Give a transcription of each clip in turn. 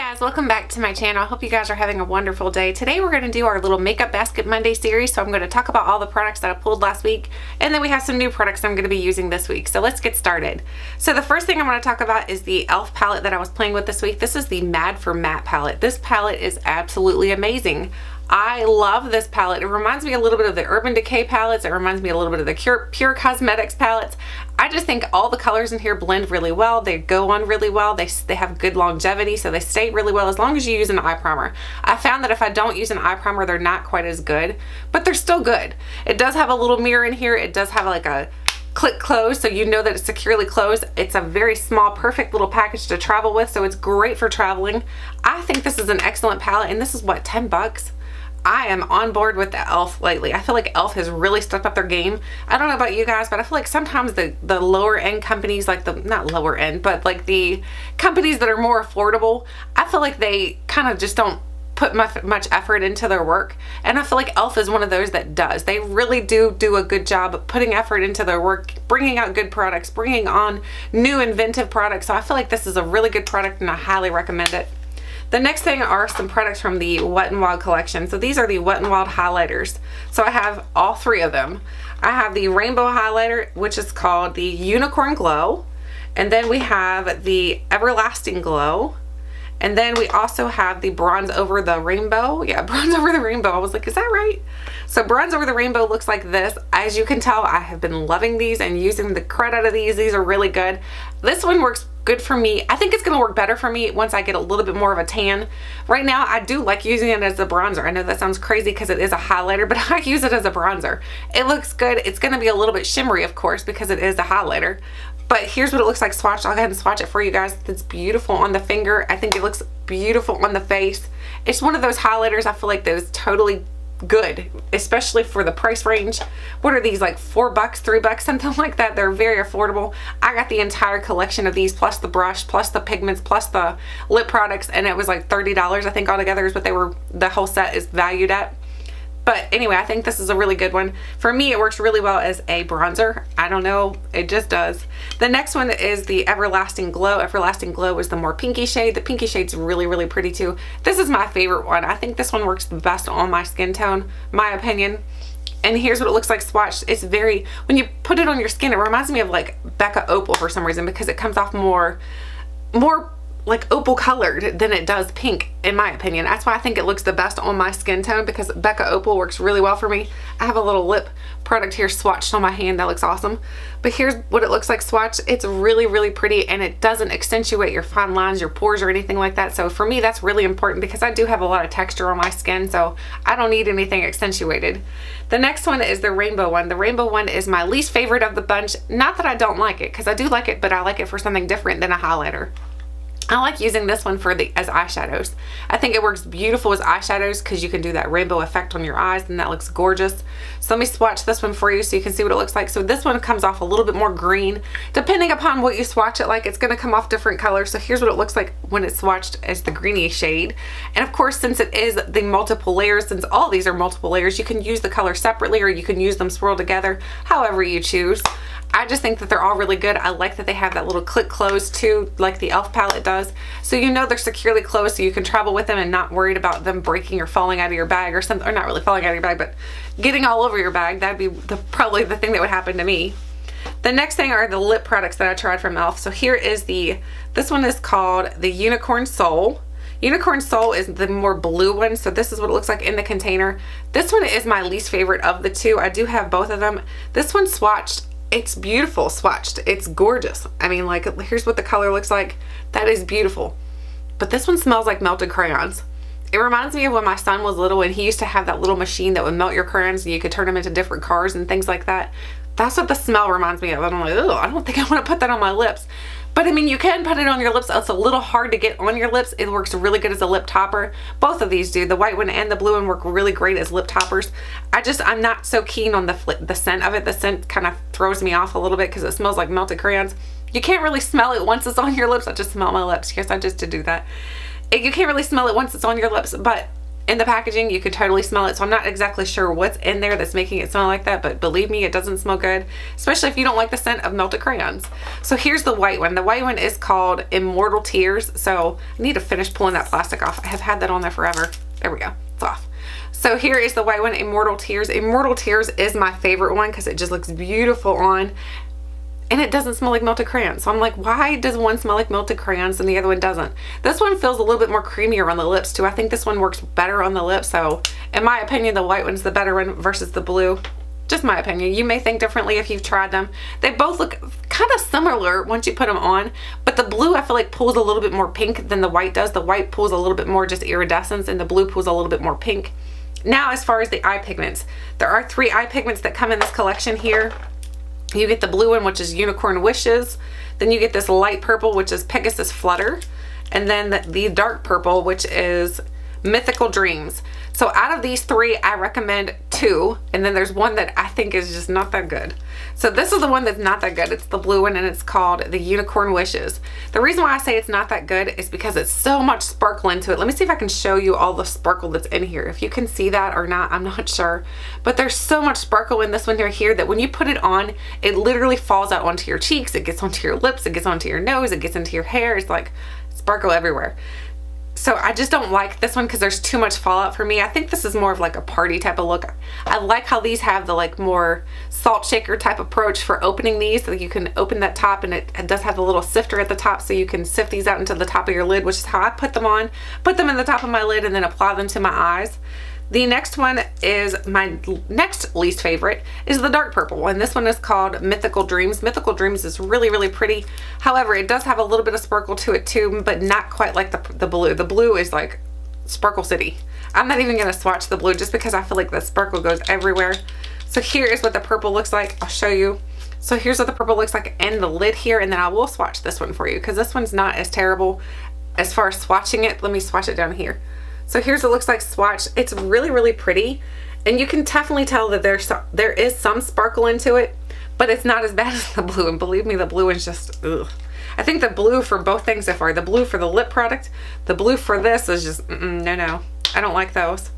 guys, welcome back to my channel. I hope you guys are having a wonderful day. Today we're going to do our little Makeup Basket Monday series. So I'm going to talk about all the products that I pulled last week, and then we have some new products I'm going to be using this week. So let's get started. So the first thing I'm going to talk about is the e.l.f. palette that I was playing with this week. This is the Mad for Matte palette. This palette is absolutely amazing. I love this palette. It reminds me a little bit of the Urban Decay palettes. It reminds me a little bit of the Pure Cosmetics palettes. I just think all the colors in here blend really well. They go on really well. They have good longevity, so they stay really well as long as you use an eye primer. I found that if I don't use an eye primer, they're not quite as good, but they're still good. It does have a little mirror in here. It does have like a click close, so you know that it's securely closed. It's a very small, perfect little package to travel with, so it's great for traveling. I think this is an excellent palette, and this is what, 10 bucks? I am on board with the e.l.f. lately. I feel like e.l.f. has really stepped up their game. I don't know about you guys, but I feel like sometimes the lower end companies, like not lower end, but like the companies that are more affordable, I feel like they kind of just don't put much effort into their work. And I feel like e.l.f. is one of those that does. They really do a good job of putting effort into their work, bringing out good products, bringing on new inventive products. So I feel like this is a really good product and I highly recommend it. The next thing are some products from the Wet n Wild collection. So these are the Wet n Wild highlighters. So I have all three of them. I have the rainbow highlighter, which is called the Unicorn Glow. And then we have the Everlasting Glow. And then we also have the Bronze Over the Rainbow. Yeah, Bronze Over the Rainbow. I was like, is that right? So Bronze Over the Rainbow looks like this. As you can tell, I have been loving these and using the crud out of these. These are really good. This one works good for me. I think it's going to work better for me once I get a little bit more of a tan. Right now, I do like using it as a bronzer. I know that sounds crazy because it is a highlighter, but I use it as a bronzer. It looks good. It's going to be a little bit shimmery, of course, because it is a highlighter. But here's what it looks like swatched. I'll go ahead and swatch it for you guys. It's beautiful on the finger. I think it looks beautiful on the face. It's one of those highlighters I feel like that is totally good, especially for the price range. What are these, like $4, $3, something like that? They're very affordable. I got the entire collection of these, plus the brush, plus the pigments, plus the lip products, and it was like $30, I think, altogether is what the whole set is valued at. But anyway, I think this is a really good one. For me, it works really well as a bronzer. I don't know, it just does. The next one is the Everlasting Glow. Everlasting Glow is the more pinky shade. The pinky shade's really, really pretty too. This is my favorite one. I think this one works the best on my skin tone, my opinion. And here's what it looks like swatched. It's very, when you put it on your skin, it reminds me of like Becca Opal for some reason, because it comes off more like opal colored than it does pink, in my opinion. That's why I think it looks the best on my skin tone, because Becca Opal works really well for me. I have a little lip product here swatched on my hand that looks awesome. But here's what it looks like swatched. It's really, really pretty, and it doesn't accentuate your fine lines, your pores, or anything like that. So for me, that's really important because I do have a lot of texture on my skin, so I don't need anything accentuated. The next one is the rainbow one. The rainbow one is my least favorite of the bunch. Not that I don't like it, because I do like it, but I like it for something different than a highlighter. I like using this one as eyeshadows. I think it works beautiful as eyeshadows because you can do that rainbow effect on your eyes, and that looks gorgeous. So let me swatch this one for you so you can see what it looks like. So this one comes off a little bit more green. Depending upon what you swatch it like, it's going to come off different colors. So here's what it looks like when it's swatched as the greeny shade. And of course, since it is the multiple layers, since all these are multiple layers, you can use the color separately or you can use them swirled together, however you choose. I just think that they're all really good. I like that they have that little click close too, like the e.l.f. palette does. So you know they're securely closed, so you can travel with them and not worried about them breaking or falling out of your bag or something, or not really falling out of your bag, but getting all over your bag. That'd be probably the thing that would happen to me. The next thing are the lip products that I tried from e.l.f. So here is this one is called the Unicorn Soul. Unicorn Soul is the more blue one, so this is what it looks like in the container. This one is my least favorite of the two. I do have both of them. This one swatched, it's beautiful swatched. It's gorgeous. I mean, like, here's what the color looks like. That is beautiful. But this one smells like melted crayons. It reminds me of when my son was little and he used to have that little machine that would melt your crayons and you could turn them into different cars and things like that. That's what the smell reminds me of. And I'm like, oh, I don't think I want to put that on my lips. But I mean, you can put it on your lips. It's a little hard to get on your lips. It works really good as a lip topper. Both of these do. The white one and the blue one work really great as lip toppers. I'm not so keen on the scent of it. The scent kind of throws me off a little bit because it smells like melted crayons. You can't really smell it once it's on your lips. I just smell my lips. Yes, I just did do that. You can't really smell it once it's on your lips, but in the packaging. You could totally smell it. So I'm not exactly sure what's in there that's making it smell like that, but believe me, it doesn't smell good, especially if you don't like the scent of melted crayons. So here's the white one. The white one is called Immortal Tears. So I need to finish pulling that plastic off. I have had that on there forever. There we go. It's off. So here is the white one, Immortal Tears. Immortal Tears is my favorite one because it just looks beautiful on, and it doesn't smell like melted crayons. So I'm like, why does one smell like melted crayons and the other one doesn't? This one feels a little bit more creamier on the lips too. I think this one works better on the lips. So in my opinion, the white one's the better one versus the blue. Just my opinion. You may think differently if you've tried them. They both look kind of similar once you put them on, but the blue I feel like pulls a little bit more pink than the white does. The white pulls a little bit more just iridescence, and the blue pulls a little bit more pink. Now, as far as the eye pigments, there are 3 eye pigments that come in this collection here. You get the blue one, which is Unicorn Wishes. Then you get this light purple, which is Pegasus Flutter. And then the dark purple, which is Mythical Dreams. So out of these 3, I recommend 2. And then there's one that I think is just not that good. So this is the one that's not that good. It's the blue one, and it's called the Unicorn Wishes. The reason why I say it's not that good is because it's so much sparkle into it. Let me see if I can show you all the sparkle that's in here. If you can see that or not, I'm not sure. But there's so much sparkle in this one right here that when you put it on, it literally falls out onto your cheeks. It gets onto your lips. It gets onto your nose. It gets into your hair. It's like sparkle everywhere. So I just don't like this one because there's too much fallout for me. I think this is more of like a party type of look. I like how these have the like more salt shaker type approach for opening these. So you can open that top, and it does have the little sifter at the top, so you can sift these out into the top of your lid, which is how I put them on. Put them in the top of my lid and then apply them to my eyes. The next one is my next least favorite, is the dark purple, and this one is called Mythical Dreams. Mythical Dreams is really, really pretty. However, it does have a little bit of sparkle to it too, but not quite like the blue. The blue is like Sparkle City. I'm not even going to swatch the blue just because I feel like the sparkle goes everywhere. So here is what the purple looks like. I'll show you. So here's what the purple looks like in the lid here, and then I will swatch this one for you because this one's not as terrible as far as swatching it. Let me swatch it down here. So here's what it looks like swatched. It's really, really pretty, and you can definitely tell that there is some sparkle into it, but it's not as bad as the blue. And believe me, the blue is just ugh. I think the blue for both things so far, the blue for the lip product, the blue for this is just no. I don't like those.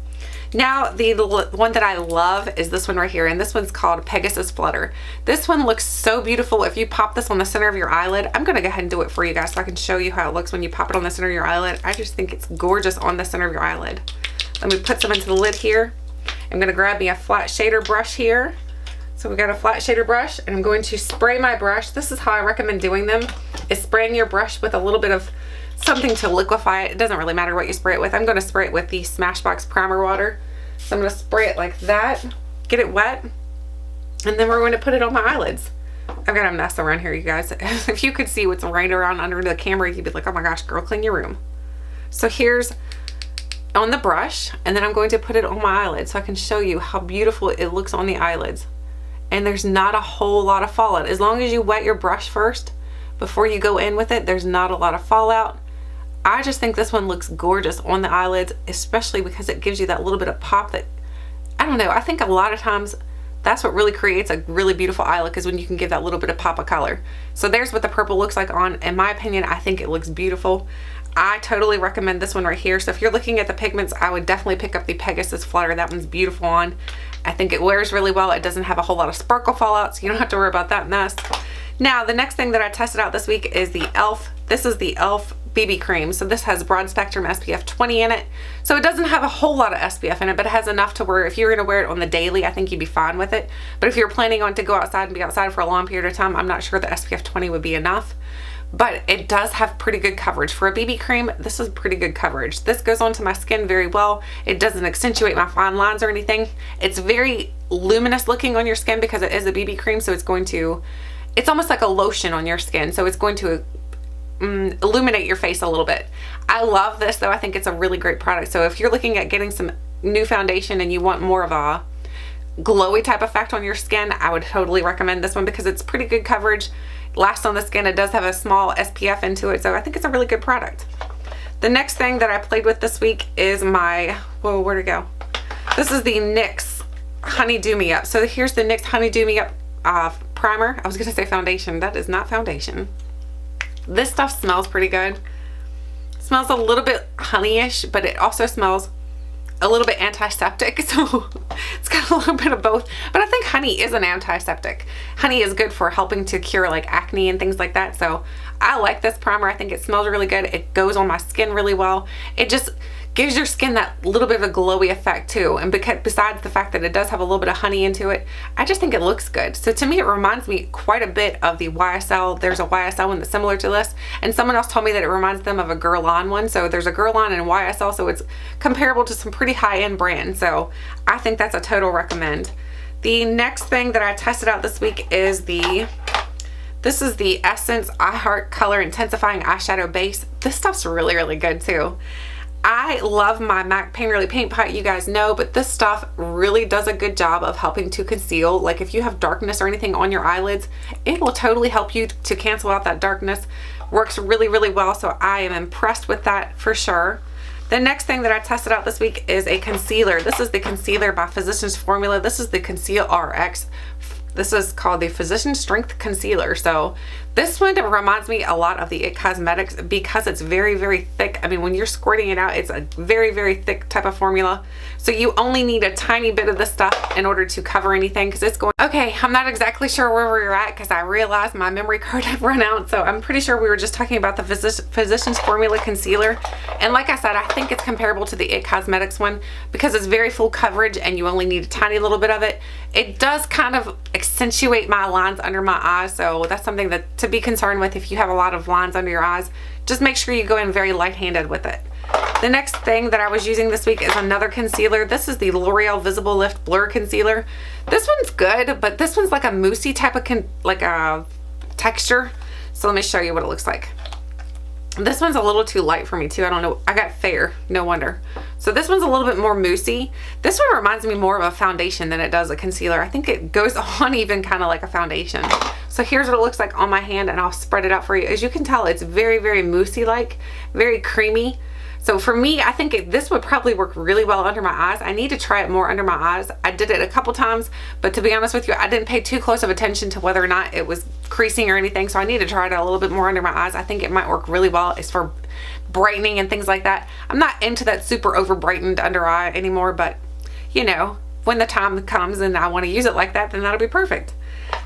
Now the one that I love is this one right here, and this one's called Pegasus Flutter. This one looks so beautiful. If you pop this on the center of your eyelid, I'm gonna go ahead and do it for you guys so I can show you how it looks when you pop it on the center of your eyelid. I just think it's gorgeous on the center of your eyelid. Let me put some into the lid here. I'm gonna grab me a flat shader brush here. So we got a flat shader brush, and I'm going to spray my brush. This is how I recommend doing them, is spraying your brush with a little bit of something to liquefy it. It doesn't really matter what you spray it with. I'm going to spray it with the Smashbox primer water. So I'm going to spray it like that, get it wet, and then we're going to put it on my eyelids. I've got a mess around here, you guys. If you could see what's right around under the camera, you'd be like, oh my gosh, girl, clean your room. So here's on the brush, and then I'm going to put it on my eyelids so I can show you how beautiful it looks on the eyelids. And there's not a whole lot of fallout. As long as you wet your brush first before you go in with it, there's not a lot of fallout. I just think this one looks gorgeous on the eyelids, especially because it gives you that little bit of pop that, I don't know, I think a lot of times that's what really creates a really beautiful eye look, is when you can give that little bit of pop of color. So there's what the purple looks like on. In my opinion, I think it looks beautiful. I totally recommend this one right here. So if you're looking at the pigments, I would definitely pick up the Pegasus Flutter. That one's beautiful on. I think it wears really well. It doesn't have a whole lot of sparkle fallout, so you don't have to worry about that mess. Now, the next thing that I tested out this week is the e.l.f. This is the e.l.f. BB cream. So this has Broad Spectrum SPF 20 in it. So it doesn't have a whole lot of SPF in it, but it has enough to where if you're going to wear it on the daily, I think you'd be fine with it. But if you're planning on to go outside and be outside for a long period of time, I'm not sure the SPF 20 would be enough. But it does have pretty good coverage. For a BB cream, this is pretty good coverage. This goes onto my skin very well. It doesn't accentuate my fine lines or anything. It's very luminous looking on your skin because it is a BB cream, so it's almost like a lotion on your skin, so it's going to illuminate your face a little bit. I love this though. I think it's a really great product. So if you're looking at getting some new foundation and you want more of a glowy type effect on your skin, I would totally recommend this one because it's pretty good coverage. Lasts on the skin. It does have a small SPF into it, so I think it's a really good product. The next thing that I played with this week is my, whoa, where'd it go? This is the NYX Honey Do Me Up. So here's the NYX Honey Do Me Up primer. I was gonna say foundation. That is not foundation. This stuff smells pretty good. It smells a little bit honeyish, but it also smells a little bit antiseptic, so it's got a little bit of both. But I think honey is an antiseptic. Honey is good for helping to cure like acne and things like that. So I like this primer. I think it smells really good. It goes on my skin really well. It just gives your skin that little bit of a glowy effect too. And because besides the fact that it does have a little bit of honey into it, I just think it looks good. So to me, it reminds me quite a bit of the YSL. There's a YSL one that's similar to this, and someone else told me that it reminds them of a Guerlain one. So there's a Guerlain and YSL, so it's comparable to some pretty high-end brands. So I think that's a total recommend. The next thing that I tested out this week is this is the Essence I Heart Color Intensifying Eyeshadow Base. This stuff's really, really good too. I love my MAC Painterly Paint Pot, you guys know, but this stuff really does a good job of helping to conceal. Like if you have darkness or anything on your eyelids, it will totally help you to cancel out that darkness. Works really, really well, so I am impressed with that for sure. The next thing that I tested out this week is a concealer. This is the concealer by Physicians Formula. This is the Conceal RX. This is called the Physician Strength Concealer. So this one reminds me a lot of the IT Cosmetics because it's very, very thick. I mean, when you're squirting it out, it's a very, very thick type of formula. So you only need a tiny bit of this stuff in order to cover anything, because it's going... Okay, I'm not exactly sure where we're at because I realized my memory card had run out. So I'm pretty sure we were just talking about the Physicians Formula Concealer. And like I said, I think it's comparable to the IT Cosmetics one because it's very full coverage and you only need a tiny little bit of it. It does kind of accentuate my lines under my eyes, so that's something that to be concerned with if you have a lot of lines under your eyes. Just make sure you go in very light-handed with it. The next thing that I was using this week is another concealer. This is the L'Oreal Visible Lift Blur Concealer. This one's good, but this one's like a moussey type of texture. So let me show you what it looks like. This one's a little too light for me too. I don't know. I got fair, no wonder. So this one's a little bit more moussey. This one reminds me more of a foundation than it does a concealer. I think it goes on even kind of like a foundation. So here's what it looks like on my hand, and I'll spread it out for you. As you can tell, it's very, very moussey-like, very creamy. So for me, I think this would probably work really well under my eyes. I need to try it more under my eyes. I did it a couple times, but to be honest with you, I didn't pay too close of attention to whether or not it was creasing or anything. So I need to try it a little bit more under my eyes. I think it might work really well. It's for brightening and things like that. I'm not into that super over brightened under eye anymore, but you know, when the time comes and I want to use it like that, then that'll be perfect.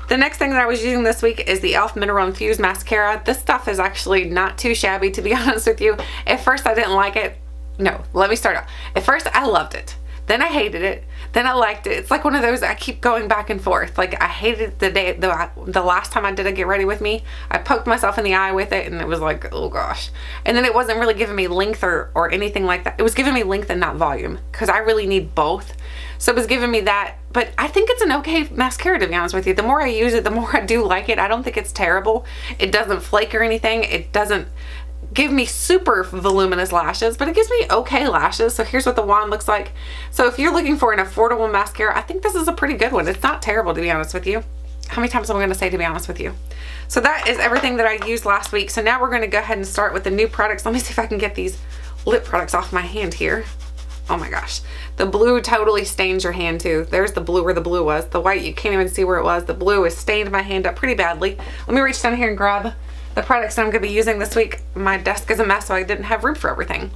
The next thing that I was using this week is the E.l.f. Mineral Infused Mascara. This stuff is actually not too shabby, to be honest with you. At first I didn't like it. No, let me start out. At first I loved it. Then I hated it. Then I liked it. It's like one of those I keep going back and forth. Like I hated the last time I did a Get Ready With Me. I poked myself in the eye with it and it was like, oh gosh. And then it wasn't really giving me length or anything like that. It was giving me length and not volume because I really need both. So it was giving me that, but I think it's an okay mascara, to be honest with you. The more I use it, the more I do like it. I don't think it's terrible. It doesn't flake or anything. It doesn't give me super voluminous lashes, but it gives me okay lashes. So here's what the wand looks like. So if you're looking for an affordable mascara, I think this is a pretty good one. It's not terrible, to be honest with you. How many times am I going to say to be honest with you? So that is everything that I used last week. So now we're going to go ahead and start with the new products. Let me see if I can get these lip products off my hand here. Oh my gosh. The blue totally stains your hand too. There's the blue where the blue was. The white, you can't even see where it was. The blue has stained my hand up pretty badly. Let me reach down here and grab the products that I'm going to be using this week. My desk is a mess, so I didn't have room for everything.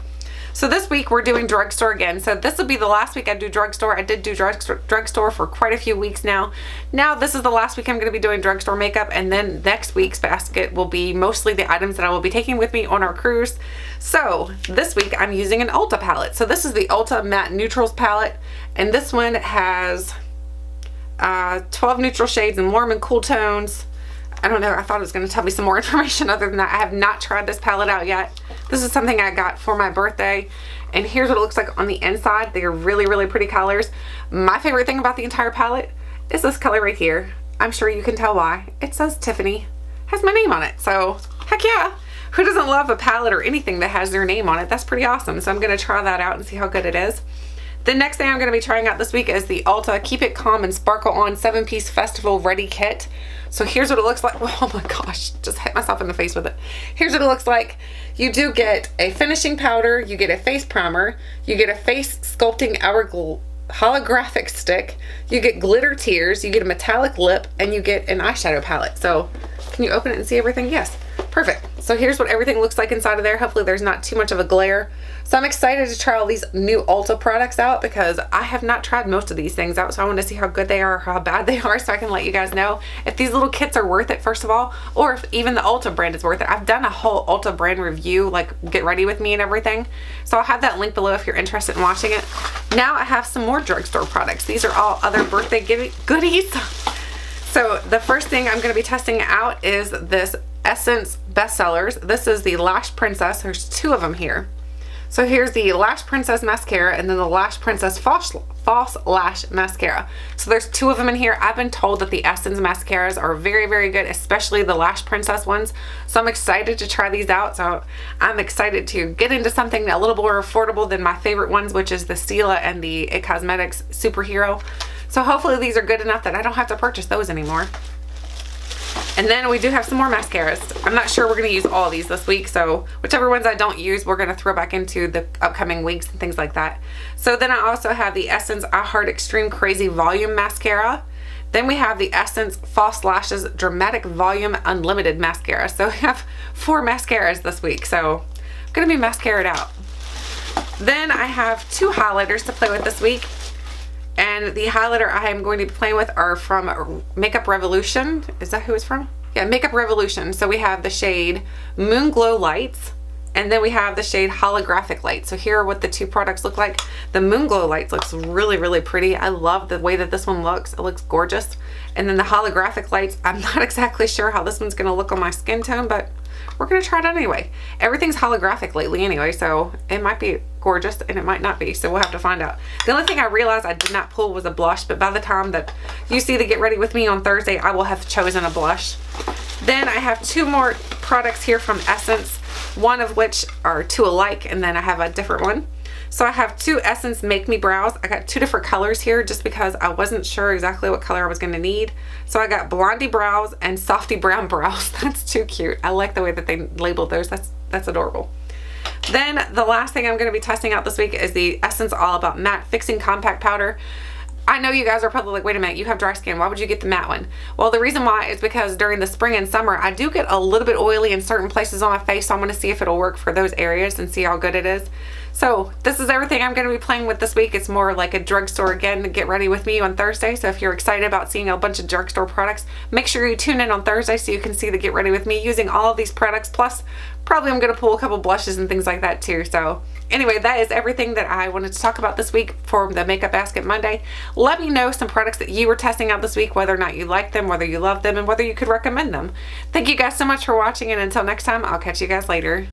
So this week we're doing drugstore again. So this will be the last week I do drugstore. I did do drugstore for quite a few weeks now. Now this is the last week I'm going to be doing drugstore makeup, and then next week's basket will be mostly the items that I will be taking with me on our cruise. So this week I'm using an Ulta palette. So this is the Ulta Matte Neutrals palette, and this one has 12 neutral shades in warm and cool tones. I don't know, I thought it was going to tell me some more information other than that. I have not tried this palette out yet. This is something I got for my birthday, and here's what it looks like on the inside. They are really, really pretty colors. My favorite thing about the entire palette is this color right here. I'm sure you can tell why. It says Tiffany, has my name on it, so heck yeah. Who doesn't love a palette or anything that has their name on it? That's pretty awesome. So I'm going to try that out and see how good it is. The next thing I'm going to be trying out this week is the Ulta Keep It Calm and Sparkle On 7-piece Festival Ready Kit. So here's what it looks like. Oh my gosh, just hit myself in the face with it. Here's what it looks like. You do get a finishing powder, you get a face primer, you get a face sculpting holographic stick, you get glitter tears, you get a metallic lip, and you get an eyeshadow palette. So can you open it and see everything? Yes, perfect. So here's what everything looks like inside of there. Hopefully there's not too much of a glare. So I'm excited to try all these new Ulta products out because I have not tried most of these things out. So I want to see how good they are or how bad they are so I can let you guys know if these little kits are worth it, first of all, or if even the Ulta brand is worth it. I've done a whole Ulta brand review, like get ready with me and everything. So I'll have that link below if you're interested in watching it. Now I have some more drugstore products. These are all other birthday goodies. So the first thing I'm going to be testing out is this Essence Bestsellers. This is the Lash Princess. There's two of them here. So here's the Lash Princess Mascara and then the Lash Princess False Lash Mascara. So there's two of them in here. I've been told that the Essence mascaras are very, very good, especially the Lash Princess ones. So I'm excited to try these out. So I'm excited to get into something a little more affordable than my favorite ones, which is the Stila and the It Cosmetics Superhero. So hopefully these are good enough that I don't have to purchase those anymore. And then we do have some more mascaras. I'm not sure we're going to use all these this week, so whichever ones I don't use, we're going to throw back into the upcoming weeks and things like that. So then I also have the Essence I Heart Extreme Crazy Volume Mascara. Then we have the Essence False Lashes Dramatic Volume Unlimited Mascara. So we have 4 mascaras this week, so I'm going to be mascaraed out. Then I have 2 highlighters to play with this week. And the highlighter I am going to be playing with are from Makeup Revolution. Is that who it's from? Yeah, Makeup Revolution. So we have the shade Moon Glow Lights, and then we have the shade Holographic Light. So here are what the 2 products look like. The Moon Glow Lights looks really, really pretty. I love the way that this one looks. It looks gorgeous. And then the Holographic Lights, I'm not exactly sure how this one's going to look on my skin tone, but we're going to try it out anyway. Everything's holographic lately anyway, so it might be gorgeous and it might not be, so we'll have to find out. The only thing I realized I did not pull was a blush, but by the time that you see the Get Ready With Me on Thursday, I will have chosen a blush. Then I have 2 more products here from Essence, one of which are 2 alike, and then I have a different one. So I have 2 Essence Make Me Brows. I got 2 different colors here just because I wasn't sure exactly what color I was going to need. So I got Blondie Brows and Softy Brown Brows. That's too cute. I like the way that they labeled those. That's adorable. Then the last thing I'm going to be testing out this week is the Essence All About Matte Fixing Compact Powder. I know you guys are probably like, wait a minute, you have dry skin. Why would you get the matte one? Well, the reason why is because during the spring and summer, I do get a little bit oily in certain places on my face. So I'm going to see if it'll work for those areas and see how good it is. So this is everything I'm going to be playing with this week. It's more like a drugstore again to Get Ready With Me on Thursday. So if you're excited about seeing a bunch of drugstore products, make sure you tune in on Thursday so you can see the Get Ready With Me using all of these products. Plus, probably I'm going to pull a couple blushes and things like that too. So anyway, that is everything that I wanted to talk about this week for the Makeup Basket Monday. Let me know some products that you were testing out this week, whether or not you like them, whether you love them, and whether you could recommend them. Thank you guys so much for watching, and until next time, I'll catch you guys later.